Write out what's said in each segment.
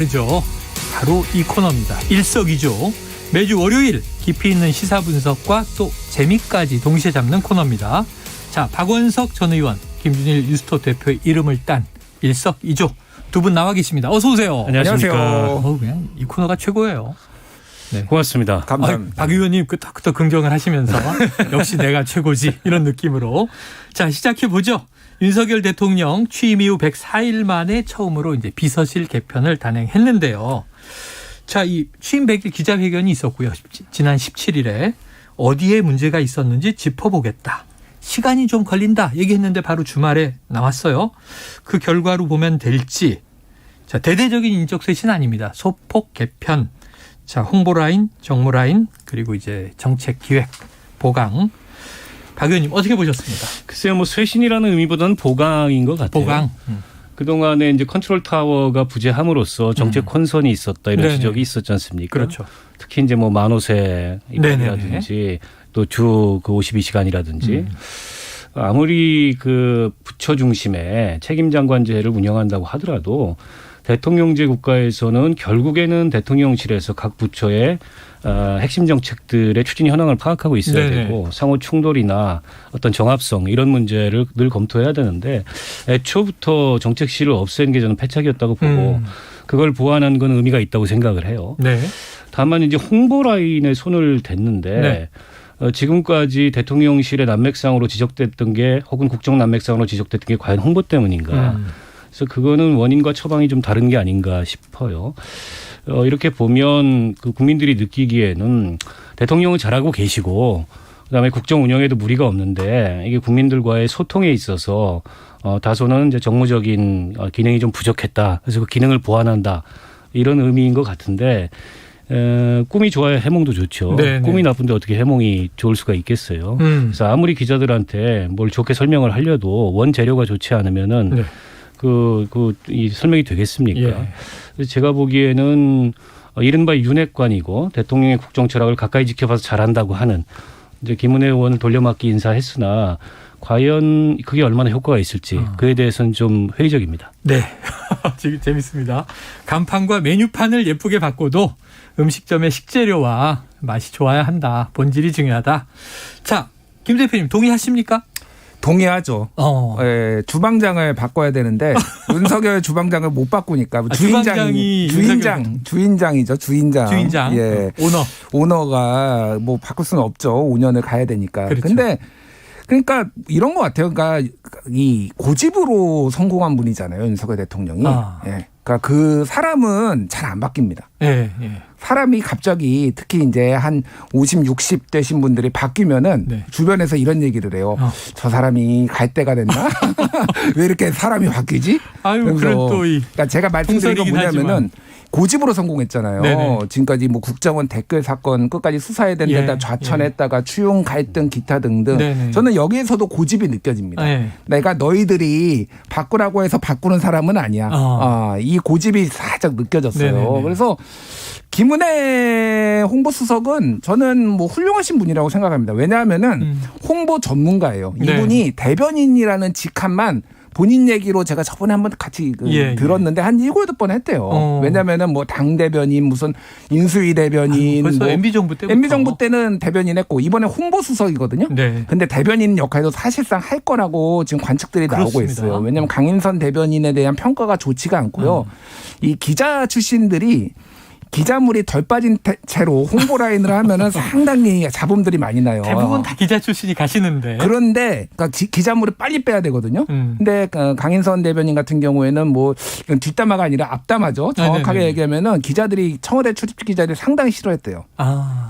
그죠. 바로 이 코너입니다. 일석이조. 매주 월요일 깊이 있는 시사 분석과 또 재미까지 동시에 잡는 코너입니다. 자, 박원석 전 의원, 김준일 뉴스톱 대표의 이름을 딴 일석이조 두 분 나와 계십니다. 어서 오세요. 안녕하십니까. 그냥 이 코너가 최고예요. 네. 고맙습니다. 감사합니다. 박 의원님 끄떡끄떡 긍정을 하시면서 역시 내가 최고지 이런 느낌으로. 자, 시작해 보죠. 윤석열 대통령 취임 이후 104일 만에 처음으로 이제 비서실 개편을 단행했는데요. 자, 이 취임 100일 기자회견이 있었고요. 지난 17일에 어디에 문제가 있었는지 짚어보겠다. 시간이 좀 걸린다 얘기했는데 바로 주말에 나왔어요. 그 결과로 보면 될지. 자, 대대적인 인적 쇄신 아닙니다. 소폭 개편. 자, 홍보 라인, 정무 라인, 그리고 이제 정책 기획, 보강. 박 의원님 어떻게 보셨습니까? 글쎄요, 뭐 쇄신이라는 의미보다는 보강인 것 같아요. 보강. 그동안에 이제 컨트롤 타워가 부재함으로써 정책 혼선이 있었다 이런 네네. 지적이 있었지 않습니까? 그렇죠. 특히 이제 뭐 만호세 입법이라든지 또 주 그 52시간이라든지 아무리 그 부처 중심의 책임장관제를 운영한다고 하더라도 대통령제 국가에서는 결국에는 대통령실에서 각 부처의 핵심 정책들의 추진 현황을 파악하고 있어야 네네. 되고 상호 충돌이나 어떤 정합성 이런 문제를 늘 검토해야 되는데 애초부터 정책실을 없앤 게 저는 패착이었다고 보고 그걸 보완한 건 의미가 있다고 생각을 해요. 네. 다만 이제 홍보 라인에 손을 댔는데 네. 지금까지 대통령실의 난맥상으로 지적됐던 게 혹은 국정 난맥상으로 지적됐던 게 과연 홍보 때문인가. 그래서 그거는 원인과 처방이 좀 다른 게 아닌가 싶어요. 이렇게 보면 그 국민들이 느끼기에는 대통령은 잘하고 계시고 그다음에 국정 운영에도 무리가 없는데 이게 국민들과의 소통에 있어서 다소는 이제 정무적인 기능이 좀 부족했다. 그래서 그 기능을 보완한다. 이런 의미인 것 같은데 꿈이 좋아야 해몽도 좋죠. 네네. 꿈이 나쁜데 어떻게 해몽이 좋을 수가 있겠어요. 그래서 아무리 기자들한테 뭘 좋게 설명을 하려도 원재료가 좋지 않으면은 네. 이 설명이 되겠습니까? 예. 그래서 제가 보기에는 이른바 윤핵관이고 대통령의 국정 철학을 가까이 지켜봐서 잘한다고 하는 이제 김은혜 의원을 돌려막기 인사했으나 과연 그게 얼마나 효과가 있을지 그에 대해서는 좀 회의적입니다. 네. 지금 재밌습니다. 간판과 메뉴판을 예쁘게 바꿔도 음식점의 식재료와 맛이 좋아야 한다. 본질이 중요하다. 자, 김 대표님 동의하십니까? 동의하죠. 주방장을 바꿔야 되는데 윤석열 주방장을 못 바꾸니까 주방장이 주인장이죠. 주인장. 예. 오너가 뭐 바꿀 수는 없죠. 5년을 가야 되니까. 그렇죠. 근데 그러니까 이런 것 같아요. 그러니까 이 고집으로 성공한 분이잖아요. 윤석열 대통령이. 예. 그러니까 그 사람은 잘 안 바뀝니다. 예, 예. 사람이 갑자기 특히 이제 한 50, 60 되신 분들이 바뀌면은 네. 주변에서 이런 얘기를 해요. 저 사람이 갈 때가 됐나? 왜 이렇게 사람이 바뀌지? 아유, 그런 또 그러니까 제가 말씀드린 건 뭐냐면은 고집으로 성공했잖아요. 네네. 지금까지 뭐 국정원 댓글 사건 끝까지 수사해야 되는 데다 좌천했다가 추용 갈등 기타 등등. 네네. 저는 여기에서도 고집이 느껴집니다. 네. 내가 너희들이 바꾸라고 해서 바꾸는 사람은 아니야. 이 고집이 살짝 느껴졌어요. 네네네. 그래서 김은혜 홍보수석은 저는 뭐 훌륭하신 분이라고 생각합니다. 왜냐하면은 홍보 전문가예요. 이분이 대변인이라는 직함만 본인 얘기로 제가 저번에 한번 같이 들었는데 한 7, 8번 했대요. 왜냐면은 뭐 당 대변인 무슨 인수위 대변인 벌써 뭐 MB정부 때부터. MB정부 때는 대변인 했고 이번에 홍보수석이거든요. 네. 근데 대변인 역할도 사실상 할 거라고 지금 관측들이 나오고 그렇습니다. 있어요. 왜냐하면 강인선 대변인에 대한 평가가 좋지가 않고요. 이 기자 출신들이 기자물이 덜 빠진 채로 홍보 라인을 하면은 상당히 잡음들이 많이 나요. 대부분 다 기자 출신이 가시는데. 그런데 그러니까 기자물을 빨리 빼야 되거든요. 근데 강인선 대변인 같은 경우에는 뭐 뒷담화가 아니라 앞담화죠. 정확하게 네네네. 얘기하면은 기자들이 청와대 출입 기자들이 상당히 싫어했대요.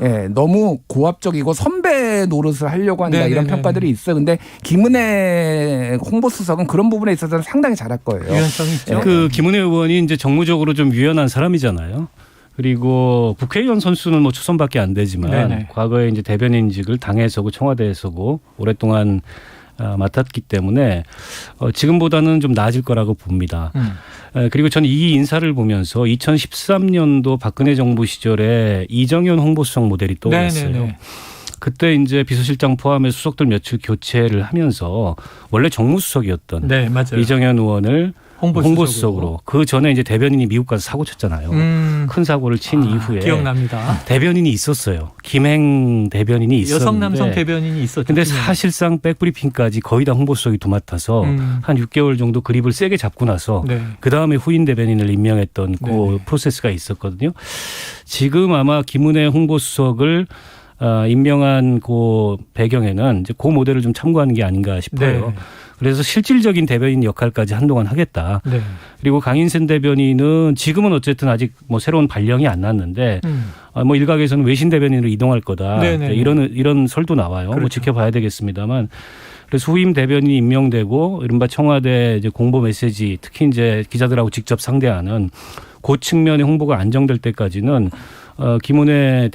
예, 너무 고압적이고 선배 노릇을 하려고 한다 네네네. 이런 평가들이 있어요. 근데 김은혜 홍보수석은 그런 부분에 있어서는 상당히 잘할 거예요. 유연성이 있죠. 그 김은혜 의원이 이제 정무적으로 좀 유연한 사람이잖아요. 그리고 국회의원 선수는 뭐 초선밖에 안 되지만 네네. 과거에 이제 대변인직을 당에서고 청와대에서고 오랫동안 맡았기 때문에 지금보다는 좀 나아질 거라고 봅니다. 그리고 저는 이 인사를 보면서 2013년도 박근혜 정부 시절에 이정현 홍보수석 모델이 떠올랐어요. 네네네. 그때 이제 비서실장 포함해 수석들 며칠 교체를 하면서 원래 정무수석이었던 네, 맞아요. 이정현 의원을 홍보수석으로. 그 전에 이제 대변인이 미국 가서 사고 쳤잖아요. 큰 사고를 친 이후에 기억납니다. 대변인이 대변인이 있었어요. 김행 대변인이 있었는데 여성 남성 대변인이 있었죠. 근데 사실상 백브리핑까지 거의 다 홍보수석이 도맡아서 한 6개월 정도 그립을 세게 잡고 나서 네. 그다음에 후임 대변인을 임명했던 그 네. 프로세스가 있었거든요. 지금 아마 김은혜 홍보수석을 임명한 그 배경에는 이제 그 모델을 좀 참고하는 게 아닌가 싶어요. 네. 그래서 실질적인 대변인 역할까지 한동안 하겠다. 네. 그리고 강인센 대변인은 지금은 어쨌든 아직 뭐 새로운 발령이 안 났는데 뭐 일각에서는 외신 대변인으로 이동할 거다. 네네. 이런 설도 나와요. 그렇죠. 뭐 지켜봐야 되겠습니다만. 그래서 후임 대변인이 임명되고 이른바 청와대 이제 공보 메시지 특히 이제 기자들하고 직접 상대하는 그 측면의 홍보가 안정될 때까지는 김은혜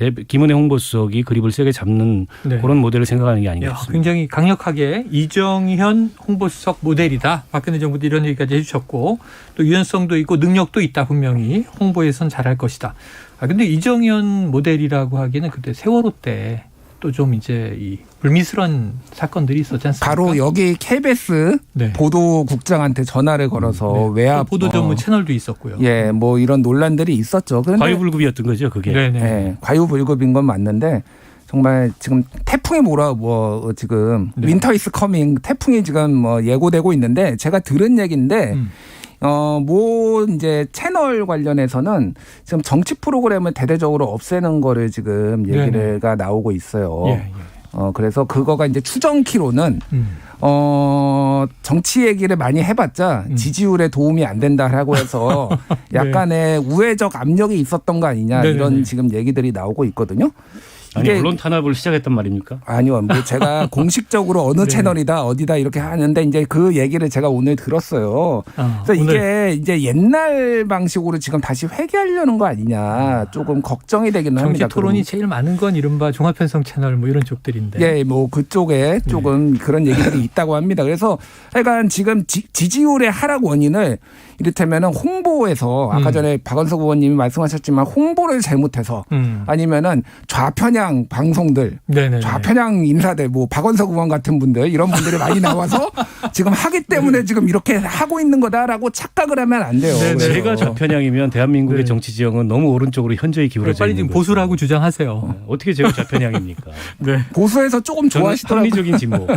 홍보수석이 그립을 세게 잡는 네. 그런 모델을 생각하는 게 아닌가 싶습니다. 굉장히 강력하게 이정현 홍보수석 모델이다. 박근혜 정부도 이런 얘기까지 해주셨고 또 유연성도 있고 능력도 있다. 분명히 홍보에선 잘할 것이다. 근데 이정현 모델이라고 하기에는 그때 세월호 때 또 좀 이제 이 불미스러운 사건들이 있었지 않습니까? 바로 여기 KBS 네. 보도국장한테 전화를 걸어서 외압 보도 전문 채널도 있었고요. 예, 뭐 이런 논란들이 있었죠. 그런데 과유불급이었던 거죠, 그게. 네네. 예, 과유불급인 건 맞는데 정말 지금 태풍이 지금 네. 윈터 이스 커밍 태풍이 지금 뭐 예고되고 있는데 제가 들은 얘기인데 뭐 이제 채널 관련해서는 지금 정치 프로그램을 대대적으로 없애는 거를 지금 얘기가 나오고 있어요. 예. 그래서 그거가 이제 추정키로는 정치 얘기를 많이 해봤자 지지율에 도움이 안 된다라고 해서 약간의 우회적 압력이 있었던 거 아니냐 이런 지금 얘기들이 나오고 있거든요. 아니 언론 탄압을 시작했단 말입니까? 아니요. 뭐 제가 공식적으로 어느 채널이다 어디다 이렇게 하는데 이제 그 얘기를 제가 오늘 들었어요. 그래서 이게 이제 옛날 방식으로 지금 다시 회귀하려는 거 아니냐 조금 걱정이 되기는 합니다. 정치 토론이 제일 많은 건 이른바 종합편성 채널 뭐 이런 쪽들인데. 예, 뭐 그쪽에 조금 그런 얘기들이 있다고 합니다. 그래서 하여간 지금 지지율의 하락 원인을 이를테면은 홍보에서 아까 전에 박원석 의원님이 말씀하셨지만 홍보를 잘못해서 아니면은 좌편향 방송들, 좌편향 인사들, 뭐 박원석 의원 같은 분들 이런 분들이 많이 나와서 지금 하기 때문에 지금 이렇게 하고 있는 거다라고 착각을 하면 안 돼요. 제가 좌편향이면 대한민국의 정치 지형은 너무 오른쪽으로 현저히 기울어져 빨리 있는 지금 보수라고 주장하세요. 어떻게 제가 좌편향입니까? 보수에서 조금 좋아하시더라고요. 합리적인 진보.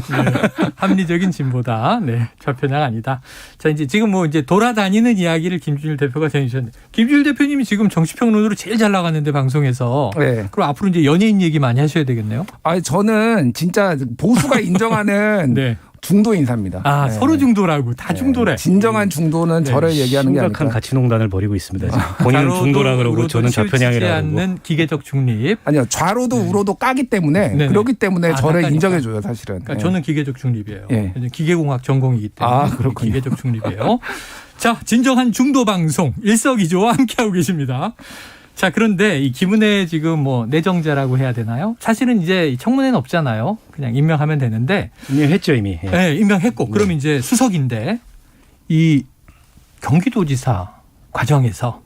합리적인 진보다. 좌편향 아니다. 자, 지금 뭐 이제 돌아다니는 이야기를 김준일 대표가 전해주셨는데 김준일 대표님이 지금 정치평론으로 제일 잘 나가는데 방송에서. 그럼 앞으로 이제 연예인 얘기 많이 하셔야 되겠네요. 저는 진짜 보수가 인정하는 중도 인사입니다. 서로 중도라고 다 중도래. 진정한 중도는 저를 얘기하는 게 아니라 심각한 가치농단을 벌이고 있습니다. 지금. 본인은 중도라 그러고 저는 좌편향이라고. 않는 기계적 중립. 아니요. 좌로도 우로도 까기 때문에 그렇기 때문에 저를 인정해줘요. 사실은. 그러니까 저는 기계적 중립이에요. 기계공학 전공이기 때문에 그렇군요. 기계적 중립이에요. 자, 진정한 중도 방송 일석이조와 함께하고 계십니다. 자, 그런데 이 김은혜 지금 뭐 내정자라고 해야 되나요? 사실은 이제 청문회는 없잖아요. 그냥 임명하면 되는데. 임명했죠 이미. 네, 임명했고. 그럼 이제 수석인데 이 경기도지사 과정에서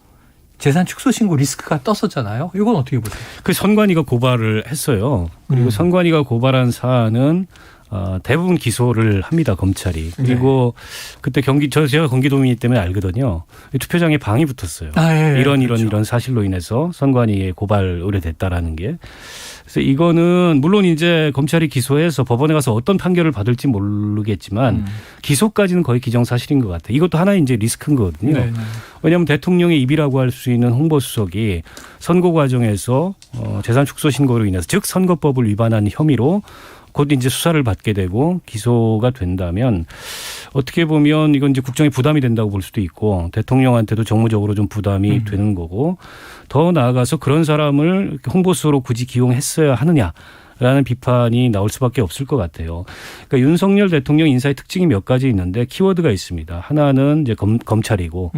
재산 축소 신고 리스크가 떴었잖아요. 이건 어떻게 보세요? 그 선관위가 고발을 했어요. 그리고 선관위가 고발한 사안은 대부분 기소를 합니다, 검찰이. 그리고 그때 제가 경기도민이기 때문에 알거든요. 투표장에 방이 붙었어요. 이런 사실로 인해서 선관위에 고발 의뢰됐다라는 게. 그래서 이거는 물론 이제 검찰이 기소해서 법원에 가서 어떤 판결을 받을지 모르겠지만 기소까지는 거의 기정사실인 것 같아요. 이것도 하나의 이제 리스크인 거거든요. 왜냐하면 대통령의 입이라고 할 수 있는 홍보수석이 선거 과정에서 재산 축소 신고로 인해서 즉 선거법을 위반한 혐의로 곧 이제 수사를 받게 되고 기소가 된다면 어떻게 보면 이건 이제 국정에 부담이 된다고 볼 수도 있고 대통령한테도 정무적으로 좀 부담이 되는 거고 더 나아가서 그런 사람을 홍보수로 굳이 기용했어야 하느냐라는 비판이 나올 수밖에 없을 것 같아요. 그러니까 윤석열 대통령 인사의 특징이 몇 가지 있는데 키워드가 있습니다. 하나는 이제 검찰이고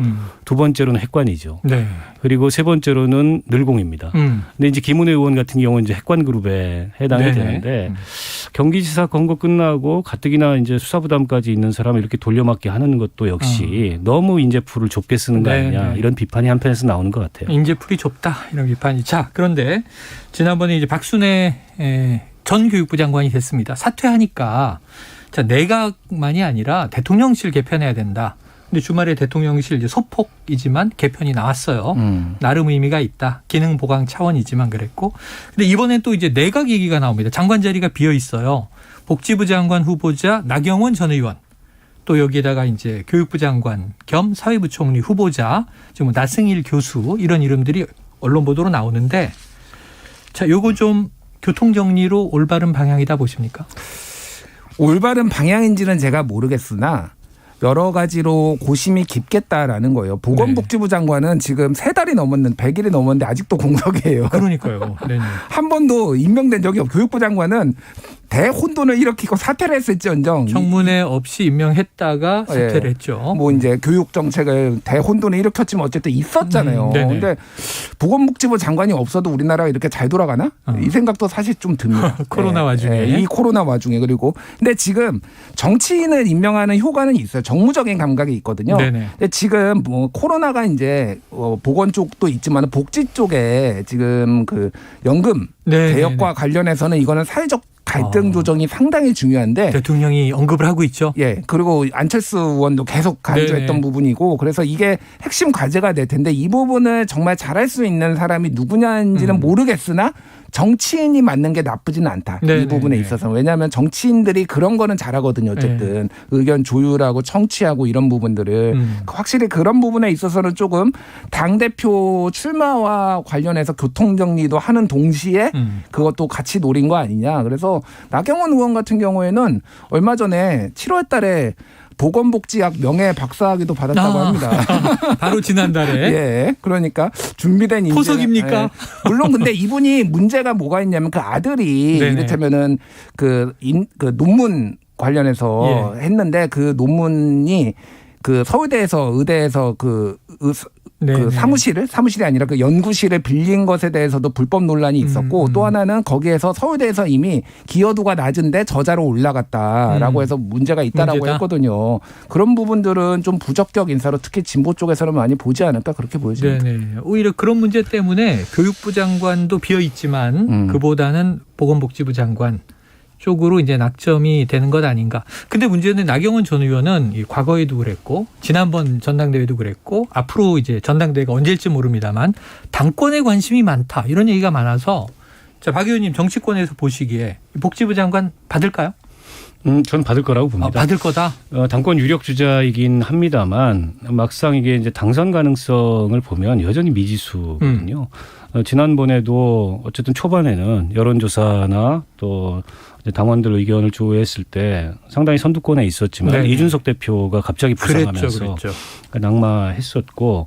두 번째로는 핵관이죠. 그리고 세 번째로는 늘공입니다. 근데 이제 김은혜 의원 같은 경우는 이제 핵관 그룹에 해당이 되는데 경기지사 선거 끝나고 가뜩이나 이제 수사 부담까지 있는 사람을 이렇게 돌려막기 하는 것도 역시 너무 인재풀을 좁게 쓰는 거 아니냐 이런 비판이 한편에서 나오는 것 같아요. 인재풀이 좁다 이런 비판이. 자, 그런데 지난번에 이제 박순애 전 교육부 장관이 됐습니다. 사퇴하니까 자, 내각만이 아니라 대통령실 개편해야 된다. 근데 주말에 대통령실 이제 소폭이지만 개편이 나왔어요. 나름 의미가 있다. 기능 보강 차원이지만 그랬고. 근데 이번엔 또 이제 내각 얘기가 나옵니다. 장관 자리가 비어 있어요. 복지부 장관 후보자 나경원 전 의원. 또 여기에다가 이제 교육부 장관 겸 사회부총리 후보자 지금 나승일 교수 이런 이름들이 언론 보도로 나오는데 자, 요거 좀 교통 정리로 올바른 방향이다 보십니까? 올바른 방향인지는 제가 모르겠으나 여러 가지로 고심이 깊겠다라는 거예요. 보건복지부 장관은 지금 3달이 넘었는데 100일이 넘었는데 아직도 공석이에요. 그러니까요. 네네. 한 번도 임명된 적이 없고 교육부 장관은 대혼돈을 일으키고 사퇴를 했을지언정 청문회 없이 임명했다가 사퇴를 했죠. 뭐 이제 교육 정책을 대혼돈을 일으켰지만 어쨌든 있었잖아요. 그런데 보건복지부 장관이 없어도 우리나라가 이렇게 잘 돌아가나? 이 생각도 사실 좀 듭니다. 코로나 와중에. 이 코로나 와중에. 그리고 근데 지금 정치인을 임명하는 효과는 있어요. 정무적인 감각이 있거든요. 네네. 근데 지금 뭐 코로나가 이제 보건 쪽도 있지만 복지 쪽에 지금 그 연금 개혁과 관련해서는 이거는 사회적 갈등 조정이 상당히 중요한데 대통령이 언급을 하고 있죠. 예. 그리고 안철수 의원도 계속 강조했던 부분이고 그래서 이게 핵심 과제가 될 텐데 이 부분을 정말 잘할 수 있는 사람이 누구냐인지는 모르겠으나 정치인이 맡는 게 나쁘지는 않다. 이 부분에 있어서. 왜냐하면 정치인들이 그런 거는 잘하거든요. 어쨌든 의견 조율하고 청취하고 이런 부분들을 확실히 그런 부분에 있어서는 조금 당대표 출마와 관련해서 교통정리도 하는 동시에 그것도 같이 노린 거 아니냐. 그래서 나경원 의원 같은 경우에는 얼마 전에 7월 달에 보건복지학 명예 박사학위도 받았다고 합니다. 바로 지난달에. 예. 그러니까 준비된 인재. 포석입니까? 예. 물론 근데 이분이 문제가 뭐가 있냐면 그 아들이 이를테면은 그 논문 관련해서 했는데 그 논문이 그 서울대에서 의대에서 그 사무실이 아니라 그 연구실을 빌린 것에 대해서도 불법 논란이 있었고 또 하나는 거기에서 서울대에서 이미 기여도가 낮은데 저자로 올라갔다라고 해서 문제가 있다라고 했거든요. 그런 부분들은 좀 부적격 인사로 특히 진보 쪽에서는 많이 보지 않을까 그렇게 보여집니다. 네네. 오히려 그런 문제 때문에 교육부 장관도 비어 있지만 그보다는 보건복지부 장관 쪽으로 이제 낙점이 되는 것 아닌가. 근데 문제는 나경원 전 의원은 과거에도 그랬고 지난번 전당대회도 그랬고 앞으로 이제 전당대회가 언제일지 모릅니다만 당권에 관심이 많다 이런 얘기가 많아서 자, 박 의원님 정치권에서 보시기에 복지부 장관 받을까요? 저는 받을 거라고 봅니다. 받을 거다. 당권 유력 주자이긴 합니다만 막상 이게 이제 당선 가능성을 보면 여전히 미지수거든요. 지난번에도 어쨌든 초반에는 여론조사나 또 당원들 의견을 조회했을 때 상당히 선두권에 있었지만 이준석 대표가 갑자기 부상하면서 그랬죠. 낙마했었고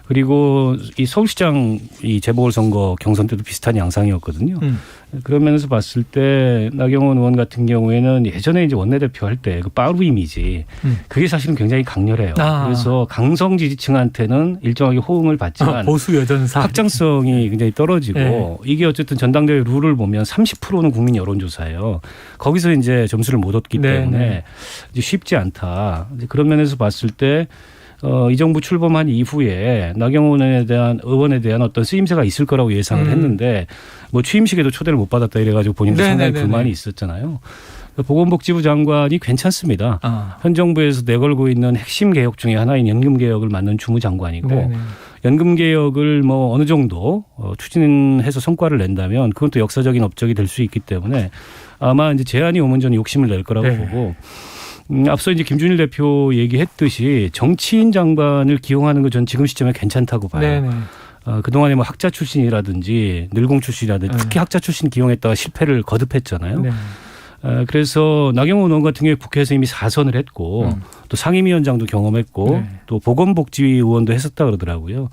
그리고 이 서울시장 이 재보궐선거 경선 때도 비슷한 양상이었거든요. 그러면서 봤을 때 나경원 의원 같은 경우에는 예전에 이제 원내대표 할 때 그 빠루 이미지 그게 사실은 굉장히 강렬해요. 그래서 강성 지지층한테는 일정하게 호응을 받지만 보수 여전사 확장성이 굉장히 떨어지고 이게 어쨌든 전당대회 룰을 보면 30%는 국민 여론조사예요. 거기서 이제 점수를 못 얻기 때문에 이제 쉽지 않다. 그런 면에서 봤을 때 이 정부 출범한 이후에 나경원 의원에 대한 어떤 쓰임새가 있을 거라고 예상을 했는데 뭐 취임식에도 초대를 못 받았다 이래가지고 본인도 상당히 불만이 있었잖아요. 보건복지부 장관이 괜찮습니다. 현 정부에서 내걸고 있는 핵심 개혁 중에 하나인 연금개혁을 맡는 주무장관이고 연금개혁을 뭐 어느 정도 추진해서 성과를 낸다면 그건 또 역사적인 업적이 될 수 있기 때문에 아마 이제 제안이 오면 저는 욕심을 낼 거라고 보고 앞서 이제 김준일 대표 얘기했듯이 정치인 장관을 기용하는 건 전 지금 시점에 괜찮다고 봐요. 그동안에 뭐 학자 출신이라든지 늘공 출신이라든지 특히 학자 출신 기용했다가 실패를 거듭했잖아요. 그래서 나경원 의원 같은 경우에 국회에서 이미 4선을 했고 또 상임위원장도 경험했고 또 보건복지위 의원도 했었다 그러더라고요.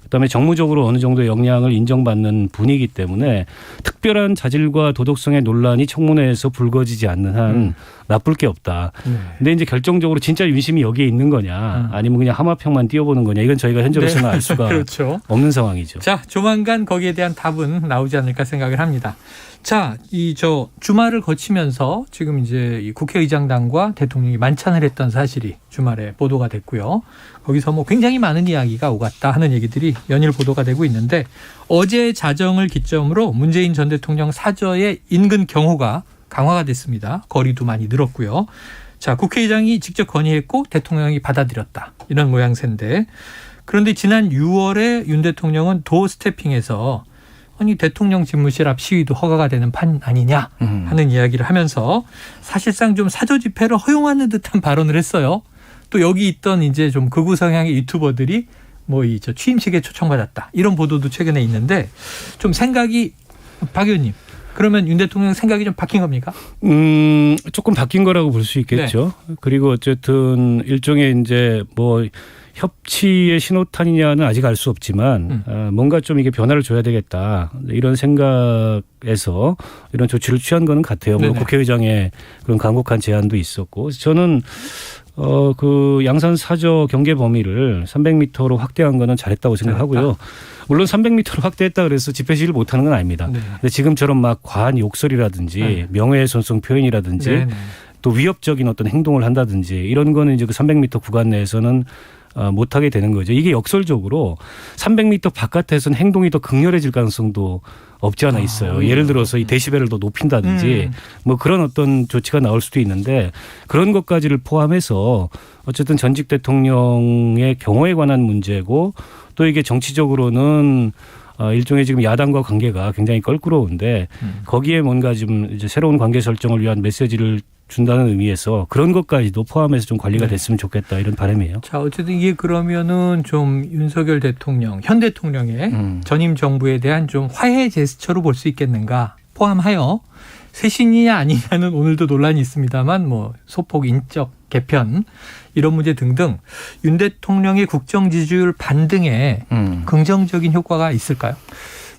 그다음에 정무적으로 어느 정도 역량을 인정받는 분이기 때문에 특별한 자질과 도덕성의 논란이 청문회에서 불거지지 않는 한 나쁠 게 없다. 근데 이제 결정적으로 진짜 윤심이 여기에 있는 거냐 아니면 그냥 하마평만 띄워보는 거냐 이건 저희가 현재로서는 알 수가 없는 상황이죠. 자, 조만간 거기에 대한 답은 나오지 않을까 생각을 합니다. 자, 주말을 거치면서 지금 이제 이 국회의장단과 대통령이 만찬을 했던 사실이 주말에 보도가 됐고요. 거기서 뭐 굉장히 많은 이야기가 오갔다 하는 얘기들이 연일 보도가 되고 있는데 어제 자정을 기점으로 문재인 전 대통령 사저의 인근 경호가 강화가 됐습니다. 거리도 많이 늘었고요. 자, 국회의장이 직접 건의했고 대통령이 받아들였다. 이런 모양새인데 그런데 지난 6월에 윤 대통령은 도어 스태핑에서 아니 대통령 집무실 앞 시위도 허가가 되는 판 아니냐 하는 이야기를 하면서 사실상 좀 사조 집회를 허용하는 듯한 발언을 했어요. 또 여기 있던 이제 좀 극우 성향의 유튜버들이 뭐 이 저 취임식에 초청받았다. 이런 보도도 최근에 있는데 좀 생각이 박 의원님. 그러면 윤 대통령 생각이 좀 바뀐 겁니까? 조금 바뀐 거라고 볼 수 있겠죠. 네. 그리고 어쨌든 일종의 이제 뭐 협치의 신호탄이냐는 아직 알 수 없지만 뭔가 좀 이게 변화를 줘야 되겠다. 이런 생각에서 이런 조치를 취한 거는 같아요. 물론 국회의장의 그런 강력한 제안도 있었고 저는 그 양산 사저 경계 범위를 300m로 확대한 거는 잘했다고 생각하고요. 물론 300m로 확대했다 그래서 집회 시위를 못하는 건 아닙니다. 네. 근데 지금처럼 막 과한 욕설이라든지 명예훼손성 표현이라든지 또 위협적인 어떤 행동을 한다든지 이런 거는 이제 그 300m 구간 내에서는 못하게 되는 거죠. 이게 역설적으로 300m 바깥에서는 행동이 더 극렬해질 가능성도 없지 않아 있어요. 예를 들어서 이 데시벨을 더 높인다든지 뭐 그런 어떤 조치가 나올 수도 있는데 그런 것까지를 포함해서 어쨌든 전직 대통령의 경호에 관한 문제고 또 이게 정치적으로는 일종의 지금 야당과 관계가 굉장히 껄끄러운데 거기에 뭔가 좀 이제 새로운 관계 설정을 위한 메시지를 준다는 의미에서 그런 것까지도 포함해서 좀 관리가 됐으면 좋겠다 이런 바람이에요. 자, 어쨌든 이게 그러면은 좀 윤석열 대통령, 현 대통령의 전임 정부에 대한 좀 화해 제스처로 볼 수 있겠는가 포함하여 쇄신이냐 아니냐는 오늘도 논란이 있습니다만 뭐 소폭 인적 개편 이런 문제 등등 윤 대통령의 국정 지지율 반등에 긍정적인 효과가 있을까요?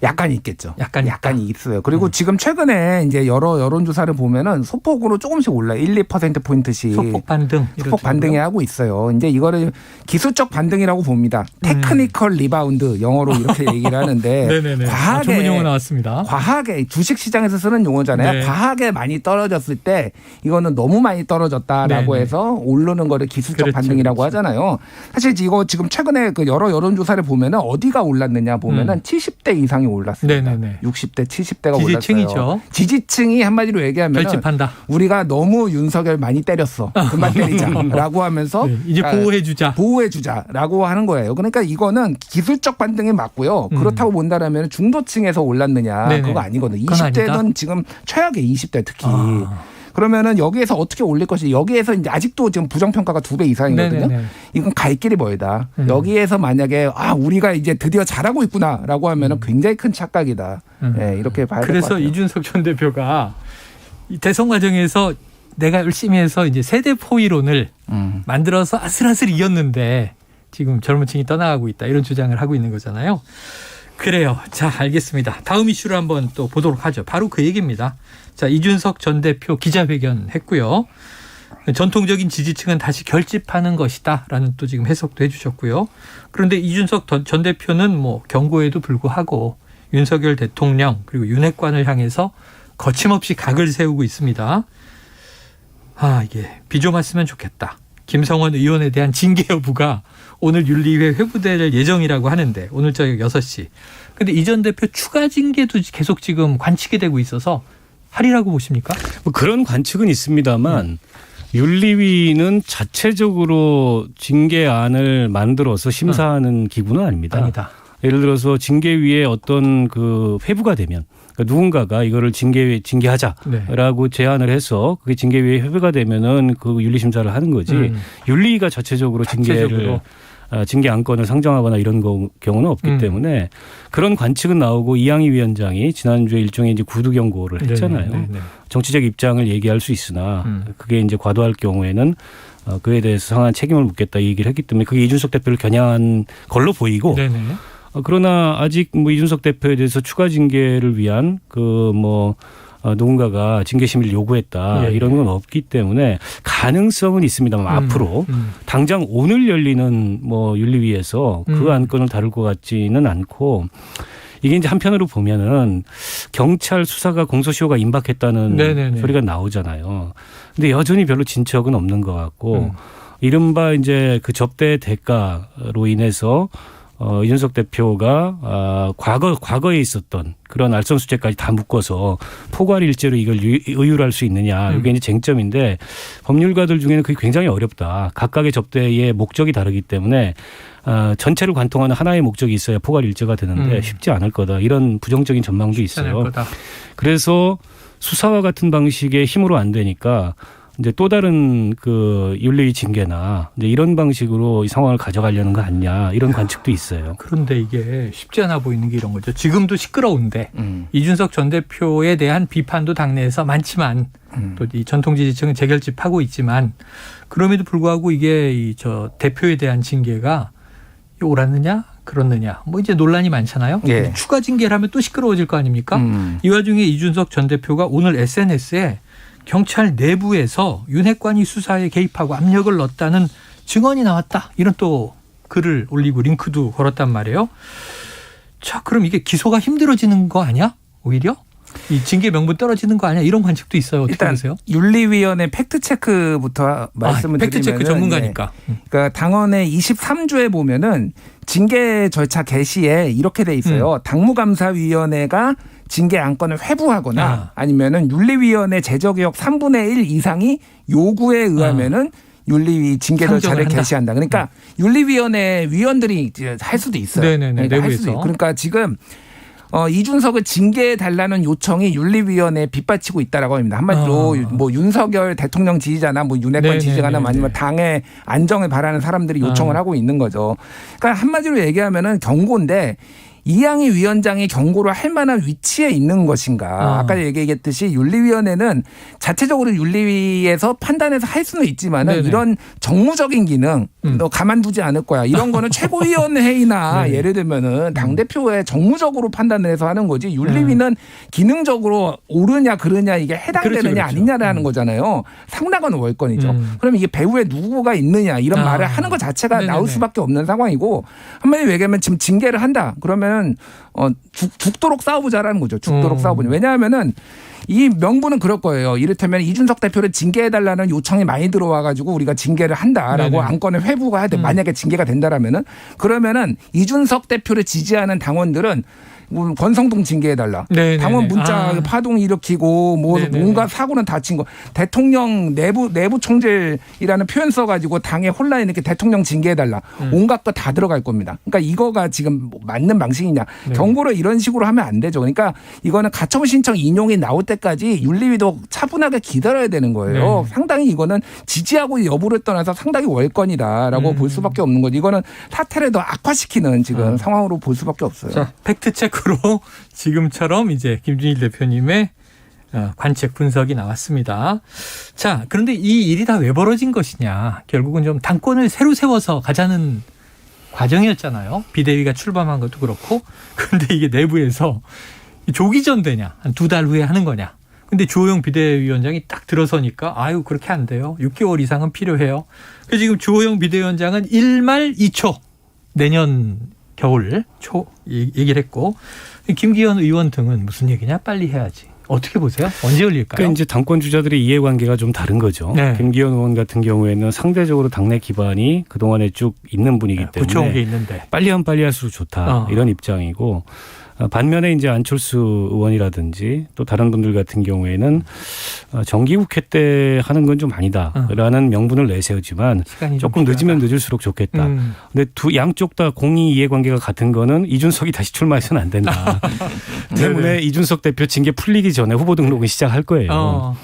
약간 있겠죠. 약간 있어요. 그리고 네. 지금 최근에 이제 여러 여론조사를 보면은 소폭으로 조금씩 올라요. 1~2%포인트씩. 소폭 반등. 소폭 반등에 하고 있어요. 이제 이거를 기술적 반등이라고 봅니다. 테크니컬 리바운드 영어로 이렇게 얘기를 하는데 네네네. 과하게 전문 용어 나왔습니다. 과하게 주식 시장에서 쓰는 용어잖아요. 네. 과하게 많이 떨어졌을 때 이거는 너무 많이 떨어졌다라고 네네. 해서 오르는 거를 기술적 그렇죠, 반등이라고 그렇죠. 하잖아요. 사실 이거 지금 최근에 그 여러 여론조사를 보면은 어디가 올랐느냐 보면은 70대 이상이 올랐습니다. 네네네. 60대, 70대가 지지층이죠. 올랐어요. 지지층이 한마디로 얘기하면 결집한다. 우리가 너무 윤석열 많이 때렸어. 그만 때리자라고 하면서 네, 이제 보호해주자라고 하는 거예요. 그러니까 이거는 기술적 반등이 맞고요. 그렇다고 본다면 중도층에서 올랐느냐 네네. 그거 아니거든요. 그건 20대는 아니다? 지금 최악의 20대 특히. 그러면은 여기에서 어떻게 올릴 것이 여기에서 이제 아직도 지금 부정평가가 2배 이상이거든요. 네네네. 이건 갈 길이 멀다. 여기에서 만약에 우리가 이제 드디어 잘하고 있구나라고 하면은 굉장히 큰 착각이다. 네, 이렇게 봐야 될 것 그래서 같아요. 이준석 전 대표가 이 대선 과정에서 내가 열심히 해서 이제 세대 포위론을 만들어서 아슬아슬 이겼는데 지금 젊은 층이 떠나가고 있다. 이런 주장을 하고 있는 거잖아요. 그래요. 자, 알겠습니다. 다음 이슈를 한번 또 보도록 하죠. 바로 그 얘기입니다. 자, 이준석 전 대표 기자회견 했고요. 전통적인 지지층은 다시 결집하는 것이다라는 또 지금 해석도 해주셨고요. 그런데 이준석 전 대표는 뭐 경고에도 불구하고 윤석열 대통령 그리고 윤핵관을 향해서 거침없이 각을 세우고 있습니다. 이게 비 좀 왔으면 좋겠다. 김성원 의원에 대한 징계 여부가 오늘 윤리회 회부될 예정이라고 하는데 오늘 저녁 6시. 근데 이 전 대표 추가 징계도 계속 지금 관측이 되고 있어서 하리라고 보십니까? 뭐 그런 관측은 있습니다만 윤리위는 자체적으로 징계안을 만들어서 심사하는 기구는 아닙니다. 아니다. 예를 들어서 징계위에 어떤 그 회부가 되면 그러니까 누군가가 이거를 징계하자라고 제안을 해서 그게 징계위에 회부가 되면은 그 윤리심사를 하는 거지 윤리위가 자체적으로 징계 안건을 상정하거나 이런 경우는 없기 때문에 그런 관측은 나오고 이양희 위원장이 지난주에 일종의 이제 구두 경고를 했잖아요. 네네. 정치적 입장을 얘기할 수 있으나 그게 이제 과도할 경우에는 그에 대해서 상한 책임을 묻겠다 이 얘기를 했기 때문에 그게 이준석 대표를 겨냥한 걸로 보이고 네네. 그러나 아직 뭐 이준석 대표에 대해서 추가 징계를 위한 누군가가 징계 심의를 요구했다 이런 건 없기 때문에 가능성은 있습니다만 앞으로 당장 오늘 열리는 뭐 윤리위에서 그 안건을 다룰 것 같지는 않고 이게 이제 한편으로 보면은 경찰 수사가 공소시효가 임박했다는 네네네. 소리가 나오잖아요. 근데 여전히 별로 진척은 없는 것 같고 이른바 이제 그 접대 대가로 인해서 이준석 대표가 과거에 있었던 그런 알선수재까지 다 묶어서 포괄일죄로 이걸 의율할 수 있느냐. 이게 이제 쟁점인데 법률가들 중에는 그게 굉장히 어렵다. 각각의 접대의 목적이 다르기 때문에 전체를 관통하는 하나의 목적이 있어야 포괄일죄가 되는데 쉽지 않을 거다. 이런 부정적인 전망도 있어요. 그래서 수사와 같은 방식의 힘으로 안 되니까 이제 또 다른 그 윤리위 징계나 이제 이런 방식으로 이 상황을 가져가려는 거 아니냐 이런 관측도 있어요. 그런데 이게 쉽지 않아 보이는 게 이런 거죠. 지금도 시끄러운데 이준석 전 대표에 대한 비판도 당내에서 많지만 또 이 전통 지지층은 재결집하고 있지만 그럼에도 불구하고 이게 저 대표에 대한 징계가 옳았느냐 그렇느냐 뭐 이제 논란이 많잖아요. 예. 추가 징계를 하면 또 시끄러워질 거 아닙니까? 이 와중에 이준석 전 대표가 오늘 SNS에 경찰 내부에서 윤핵관이 수사에 개입하고 압력을 넣었다는 증언이 나왔다. 이런 또 글을 올리고 링크도 걸었단 말이에요. 자, 그럼 이게 기소가 힘들어지는 거 아니야? 오히려? 이 징계 명분 떨어지는 거 아니야? 이런 관측도 있어요. 어떻게 일단 보세요? 윤리위원회 팩트체크부터 말씀을 드리면 팩트체크 전문가니까. 그러니까 당헌의 23조에 보면은 징계 절차 개시에 이렇게 돼 있어요. 당무감사위원회가 징계 안건을 회부하거나 아니면은 윤리위원회 제적의혹 3분의 1 이상이 요구에 의하면은 윤리위 징계 절차를 개시한다. 그러니까 윤리위원회 위원들이 할 수도 있어요. 네네네. 그러니까 할 수도 있고. 그러니까 지금 이준석을 징계해달라는 요청이 윤리위원회에 빗받치고 있다라고 합니다. 한마디로 뭐 윤석열 대통령 지지자나 뭐 윤핵관 지지자나 아니면 당의 안정을 바라는 사람들이 요청을 하고 있는 거죠. 그러니까 한마디로 얘기하면은 경고인데 이양희 위원장이 경고를 할 만한 위치에 있는 것인가. 아까 얘기했듯이 윤리위원회는 자체적으로 윤리위에서 판단해서 할 수는 있지만 이런 정무적인 기능 너 가만두지 않을 거야. 이런 거는 최고위원회의나 예를 들면은 당대표에 정무적으로 판단을 해서 하는 거지. 윤리위는 기능적으로 옳으냐 그르냐 이게 해당되느냐 아니냐라는 거잖아요. 상당한 월권이죠. 그럼 이게 배후에 누구가 있느냐 이런 말을 하는 것 자체가 나올 수밖에 없는 상황이고 한마디로 얘기하면 지금 징계를 한다. 그러면 죽도록 싸워보자라는 거죠. 죽도록 싸워보자. 왜냐하면은 이 명분은 그럴 거예요. 이를테면 이준석 대표를 징계해달라는 요청이 많이 들어와가지고 우리가 징계를 한다라고 안건을 회부가 돼. 만약에 징계가 된다라면은 그러면은 이준석 대표를 지지하는 당원들은 권성동 징계해달라. 당원 문자 파동 일으키고 뭐 뭔가 사고는 다친 거. 대통령 내부 총질이라는 표현 써가지고 당의 혼란에 이렇게 대통령 징계해달라. 온갖 거 다 들어갈 겁니다. 그러니까 이거가 지금 맞는 방식이냐. 경고를 이런 식으로 하면 안 되죠. 그러니까 이거는 가처분 신청 인용이 나올 때까지 윤리위도 차분하게 기다려야 되는 거예요. 상당히 이거는 지지하고 여부를 떠나서 상당히 월권이다라고 볼 수밖에 없는 거죠. 이거는 사태를 더 악화시키는 지금 상황으로 볼 수밖에 없어요. 자, 팩트체크 으로 지금처럼 이제 김준일 대표님의 관측 분석이 나왔습니다. 자, 그런데 이 일이 다 왜 벌어진 것이냐. 결국은 좀 당권을 새로 세워서 가자는 과정이었잖아요. 비대위가 출범한 것도 그렇고. 그런데 이게 내부에서 조기전 되냐. 한 2달 후에 하는 거냐. 근데 주호영 비대위원장이 딱 들어서니까 아유 그렇게 안 돼요. 6개월 이상은 필요해요. 그래서 지금 주호영 비대위원장은 1말 2초 내년 겨울 초 얘기를 했고 김기현 의원 등은 무슨 얘기냐 빨리 해야지. 어떻게 보세요? 언제 열릴까요? 그러니까 이제 당권 주자들의 이해관계가 좀 다른 거죠. 김기현 의원 같은 경우에는 상대적으로 당내 기반이 그동안에 쭉 있는 분이기 때문에 붙여온 게 있는데 빨리 하면 빨리 할수록 좋다 이런 입장이고 반면에 이제 안철수 의원이라든지 또 다른 분들 같은 경우에는 정기국회 때 하는 건 좀 아니다라는 명분을 내세우지만 조금 늦으면 늦을수록 좋겠다. 근데 양쪽 다 공의 이해관계가 같은 거는 이준석이 다시 출마해서는 안 된다. 때문에 이준석 대표 징계 풀리기 전에 후보 등록을 시작할 거예요.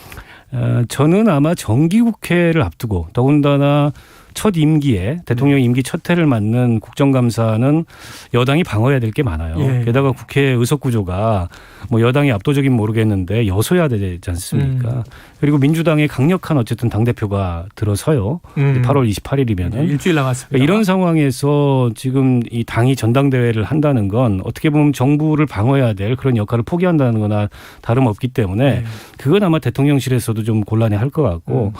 저는 아마 정기국회를 앞두고 더군다나 첫 임기에 대통령 임기 첫 해를 맞는 국정감사는 여당이 방어해야 될 게 많아요. 게다가 국회 의석 구조가 뭐 여당이 압도적인 모르겠는데 여소야 되지 않습니까? 그리고 민주당의 강력한 어쨌든 당대표가 들어서요. 8월 28일이면은 일주일 남았습니다. 이런 상황에서 지금 이 당이 전당대회를 한다는 건 어떻게 보면 정부를 방어해야 될 그런 역할을 포기한다는 거나 다름없기 때문에 그건 아마 대통령실에서도 좀 곤란해할 것 같고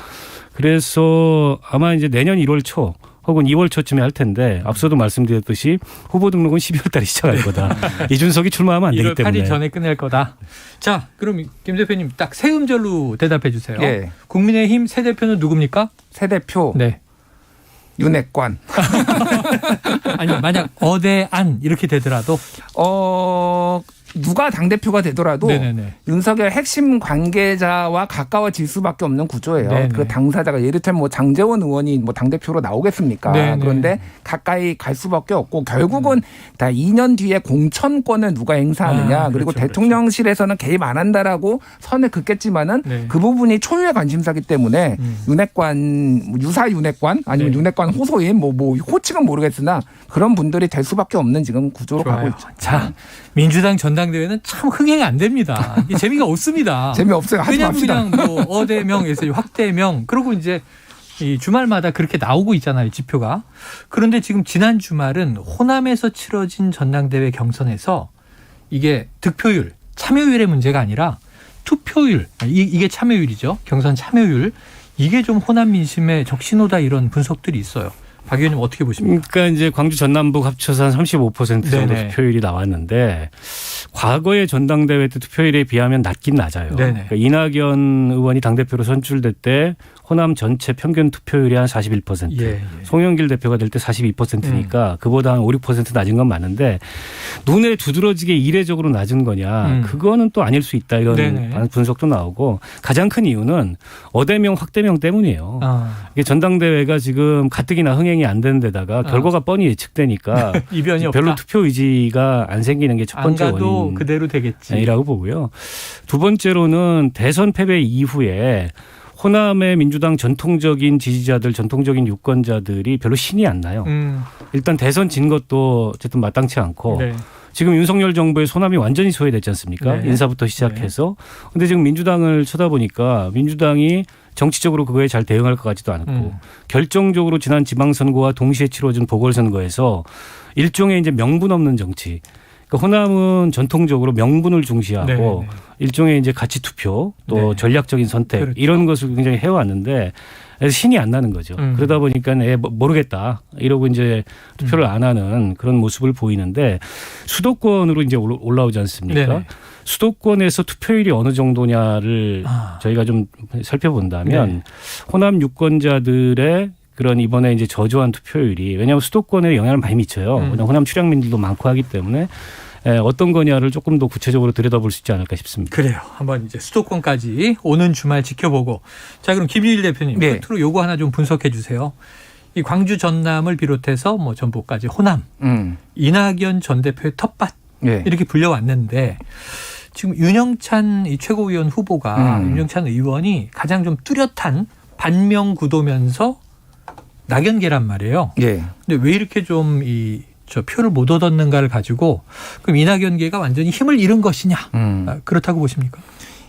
그래서 아마 이제 내년 1월 초 혹은 2월 초쯤에 할 텐데 앞서도 말씀드렸듯이 후보 등록은 12월 달에 시작할 거다. 이준석이 출마하면 안 되기 1월 때문에. 8일 전에 끝낼 거다. 자, 그럼 김 대표님 딱 세 음절로 대답해 주세요. 국민의힘 새 대표는 누굽니까? 새 대표. 네. 윤핵관. 아니 만약 어대안 이렇게 되더라도 누가 당대표가 되더라도 네네네. 윤석열 핵심 관계자와 가까워질 수밖에 없는 구조예요. 네네. 그 당사자가 예를 들면 뭐 장제원 의원이 뭐 당대표로 나오겠습니까? 네네. 그런데 가까이 갈 수밖에 없고 결국은 다 2년 뒤에 공천권을 누가 행사하느냐. 그리고 그렇죠, 대통령실에서는 개입 안 한다라고 선을 긋겠지만은 네. 그 부분이 초유의 관심사기 때문에 윤핵관, 유사 윤핵관 아니면 네. 윤핵관 호소인 뭐 호칭은 모르겠으나 그런 분들이 될 수밖에 없는 지금 구조로 좋아요. 가고 있죠. 자, 민주당 전당대회는 참 흥행 안 됩니다. 이게 재미가 없습니다. 재미없어요. 하지 그냥 맙시다. 뭐 어대명에서 확대명 그리고 이제 이 주말마다 그렇게 나오고 있잖아요. 지표가. 그런데 지금 지난 주말은 호남에서 치러진 전당대회 경선에서 이게 득표율, 참여율의 문제가 아니라 투표율, 이게 참여율이죠. 경선 참여율. 이게 좀 호남 민심의 적신호다 이런 분석들이 있어요. 박 의원님 어떻게 보십니까? 그러니까 이제 광주 전남북 합쳐서 한 35% 정도 네네. 투표율이 나왔는데 과거의 전당대회 때 투표율에 비하면 낮긴 낮아요. 네네. 그러니까 이낙연 의원이 당대표로 선출될 때 호남 전체 평균 투표율이 한 41%. 예. 송영길 대표가 될 때 42%니까 그보다 한 5, 6% 낮은 건 맞는데 눈에 두드러지게 이례적으로 낮은 거냐. 그거는 또 아닐 수 있다 이런 네네. 분석도 나오고 가장 큰 이유는 어대명 확대명 때문이에요. 이게 전당대회가 지금 가뜩이나 흥행이 안 되는 데다가 결과가 뻔히 예측되니까 이변이 별로 없다. 투표 의지가 안 생기는 게 첫 번째 안 가도 원인. 그대로 되겠지. 이라고 보고요. 두 번째로는 대선 패배 이후에 호남의 민주당 전통적인 지지자들, 전통적인 유권자들이 별로 신이 안 나요. 일단 대선 진 것도 어쨌든 마땅치 않고 네. 지금 윤석열 정부의 소남이 완전히 소외됐지 않습니까? 네. 인사부터 시작해서. 그런데 지금 민주당을 쳐다보니까 민주당이 정치적으로 그거에 잘 대응할 것 같지도 않고 결정적으로 지난 지방선거와 동시에 치러진 보궐선거에서 일종의 이제 명분 없는 정치. 그러니까 호남은 전통적으로 명분을 중시하고 네네. 일종의 이제 가치 투표 또 네. 전략적인 선택 그렇죠. 이런 것을 굉장히 해왔는데 신이 안 나는 거죠. 그러다 보니까 모르겠다 이러고 이제 투표를 안 하는 그런 모습을 보이는데 수도권으로 이제 올라오지 않습니까? 네네. 수도권에서 투표율이 어느 정도냐를 저희가 좀 살펴본다면 네. 호남 유권자들의 그런 이번에 이제 저조한 투표율이 왜냐하면 수도권에 영향을 많이 미쳐요. 왜냐하면 호남 출향민들도 많고 하기 때문에 어떤 거냐를 조금 더 구체적으로 들여다볼 수 있지 않을까 싶습니다. 그래요. 한번 이제 수도권까지 오는 주말 지켜보고. 자, 그럼 김유일 대표님 네. 끝으로 요거 하나 좀 분석해 주세요. 이 광주 전남을 비롯해서 뭐 전북까지 호남 이낙연 전 대표의 텃밭 네. 이렇게 불려왔는데 지금 윤영찬 이 최고위원 후보가 윤영찬 의원이 가장 좀 뚜렷한 반명 구도면서 낙연계란 말이에요. 예. 근데 왜 이렇게 좀 저 표를 못 얻었는가를 가지고 그럼 이낙연계가 완전히 힘을 잃은 것이냐 그렇다고 보십니까?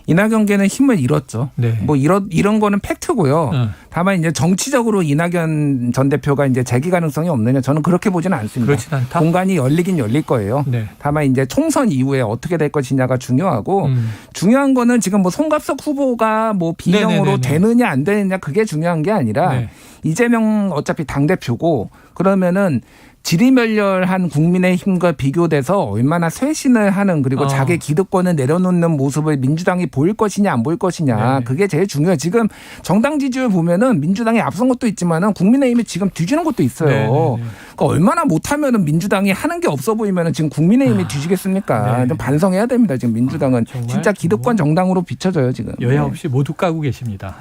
이낙연계는 힘을 잃었죠. 네. 뭐 이런 거는 팩트고요. 다만 이제 정치적으로 이낙연 전 대표가 이제 재기 가능성이 없느냐 저는 그렇게 보지는 않습니다. 그렇진 않다. 공간이 열리긴 열릴 거예요. 네. 다만 이제 총선 이후에 어떻게 될 것이냐가 중요하고 중요한 거는 지금 뭐 송갑석 후보가 뭐 비명으로 네네네네. 되느냐 안 되느냐 그게 중요한 게 아니라 네. 이재명 어차피 당대표고 그러면은 지리멸렬한 국민의힘과 비교돼서 얼마나 쇄신을 하는 그리고 자기 기득권을 내려놓는 모습을 민주당이 보일 것이냐 안 보일 것이냐 네네. 그게 제일 중요해요. 지금 정당 지지율 보면은 민주당이 앞선 것도 있지만은 국민의힘이 지금 뒤지는 것도 있어요. 네네네. 그러니까 얼마나 못하면은 민주당이 하는 게 없어 보이면은 지금 국민의힘이 뒤지겠습니까? 네. 좀 반성해야 됩니다. 지금 민주당은 정말 진짜 기득권 정당으로 비춰져요 지금. 여야 없이 모두 까고 계십니다.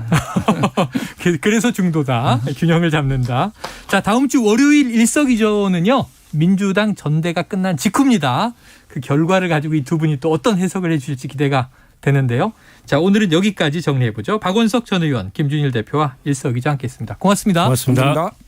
그래서 중도다. 균형을 잡는다. 자, 다음 주 월요일 일석이조는요. 민주당 전대가 끝난 직후입니다. 그 결과를 가지고 이 두 분이 또 어떤 해석을 해 주실지 기대가 되는데요. 자, 오늘은 여기까지 정리해 보죠. 박원석 전 의원, 김준일 대표와 일석이조 함께했습니다. 고맙습니다. 고맙습니다. 감사합니다.